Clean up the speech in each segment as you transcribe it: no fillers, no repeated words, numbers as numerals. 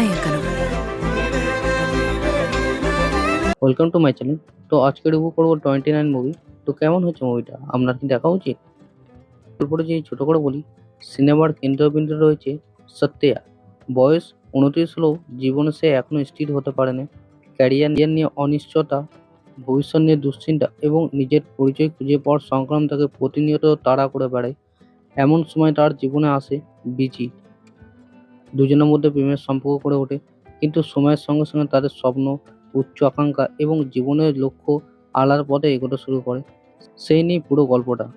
என் கனவு. Welcome to my channel. তো আজকে রিভিউ করবো 29 মুভি। তো কেমন হচ্ছে মুভিটা, আপনার কি দেখা উচিত? গল্পটা যদি ছোট করে বলি, সিনেমার কেন্দ্রবিন্দু রয়েছে সত্যিয়া। বয়স 29 হলেও জীবনে সে এখনো স্থির হতে পারেনি। ক্যারিয়ার নিয়ে অনিশ্চয়তা, ভবিষ্যৎ নিয়ে দুশ্চিন্তা এবং নিজের পরিচয় খুঁজে পাওয়ার সংগ্রাম তাকে প্রতিনিয়ত তাড়া করে বেড়ায়। এমন সময় তার জীবনে আসে বিচি। দুজনের মধ্যে প্রেমের সম্পর্ক গড়ে ওঠে, কিন্তু সময়ের সঙ্গে সঙ্গে তাদের স্বপ্ন, উচ্চ আকাঙ্ক্ষা এবং জীবনের লক্ষ্য আলার পথে এগোতে শুরু করে। সেই নিয়ে পুরো গল্পটা।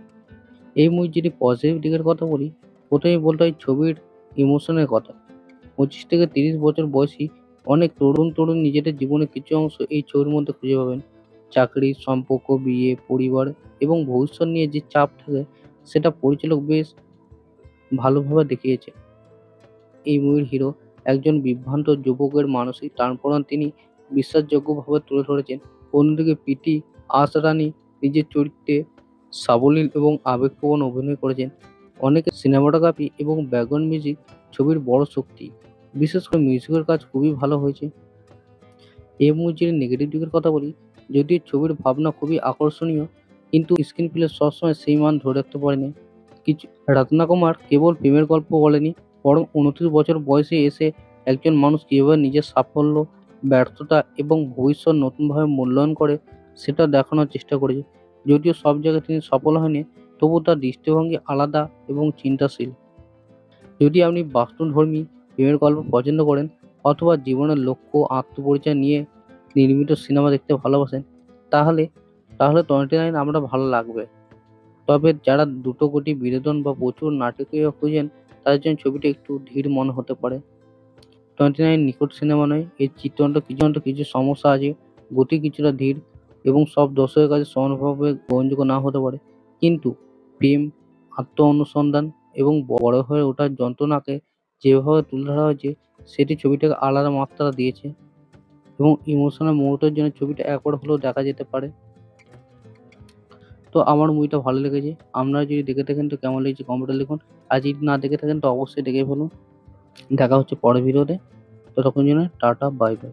এই মুভির যদি পজিটিভ দিকের কথা বলি, প্রথমেই বলতে হয় ছবির ইমোশনের কথা। 25 থেকে 30 বছর বয়সী অনেক তরুণ নিজেদের জীবনের কিছু অংশ এই ছবির মধ্যে খুঁজে পাবেন। চাকরি, সম্পর্ক, বিয়ে, পরিবার এবং ভবিষ্যৎ নিয়ে যে চাপ থাকে, সেটা পরিচালক বেশ ভালোভাবে দেখিয়েছে। এই মুভির হিরো একজন বিভ্রান্ত যুবকের মানসিক টানাপোড়েন তিনি বিশ্বাসযোগ্যভাবে তুলে ধরেছেন। অন্যদিকে প্রীতি আশরানী নিজের চরিত্রে সাবলীল এবং আবেগপ্রবণ অভিনয় করেছেন। অনেকে সিনেমাটোগ্রাফি এবং ব্যাকগ্রাউন্ড মিউজিক ছবির বড় শক্তি। বিশেষ করে মিউজিকের কাজ খুবই ভালো হয়েছে। এই মুভির যদি নেগেটিভ দিকের কথা বলি, যদিও ছবির ভাবনা খুবই আকর্ষণীয়, কিন্তু স্ক্রিন প্লে সবসময় সেই মান ধরে রাখতে পারেনি। কিছু রত্নাকুমার কেবল প্রেমের গল্প বলেনি, বরং 29 বছর বয়সে এসে একজন মানুষ কীভাবে নিজের সাফল্য, ব্যর্থতা এবং ভবিষ্যৎ নতুনভাবে মূল্যায়ন করে সেটা দেখানোর চেষ্টা করেছে। যদিও সব জায়গায় তিনি সফল হয়নি, তবু তার দৃষ্টিভঙ্গি আলাদা এবং চিন্তাশীল। যদি আপনি বাস্তবধর্মী প্রেমের গল্প পছন্দ করেন অথবা জীবনের লক্ষ্য, আত্মপরিচয় নিয়ে নির্মিত সিনেমা দেখতে ভালোবাসেন, তাহলে তাহলে 29 আমরা ভালো লাগবে। তবে যারা দ্রুত গতি, বিনোদন বা প্রচুর নাটকীয় খুঁজেন, তাদের জন্য ছবিটা একটু ধীর মনে হতে পারে। 29 নিখুঁত সিনেমা নয়, এর চিত্রায়ণে কিছু সমস্যা আছে, গতি কিছুটা ধীর এবং সব দর্শকের কাছে সমানভাবে গ্রহণযোগ্য নাও হতে পারে। কিন্তু প্রেম, আত্ম-অনুসন্ধান এবং বড় হয়ে ওঠার যন্ত্রণাকে যেভাবে তুলে ধরা হয়েছে, সেটি ছবিটাকে আলাদা মাত্রা দিয়েছে এবং ইমোশনাল মুহূর্তের জন্য ছবিটা একবার হলেও দেখা যেতে পারে। তো আমার মুভিটা ভালো লেগেছে। আপনারা যদি দেখে থাকেন তো কেমন লেগেছে কমেন্টে লিখুন। আর যদি না দেখে থাকেন তো অবশ্যই দেখে ফেলুন। দেখা হচ্ছে পরের ভিডিওতে। ততক্ষণ জন্য টাটা, বাই বাই।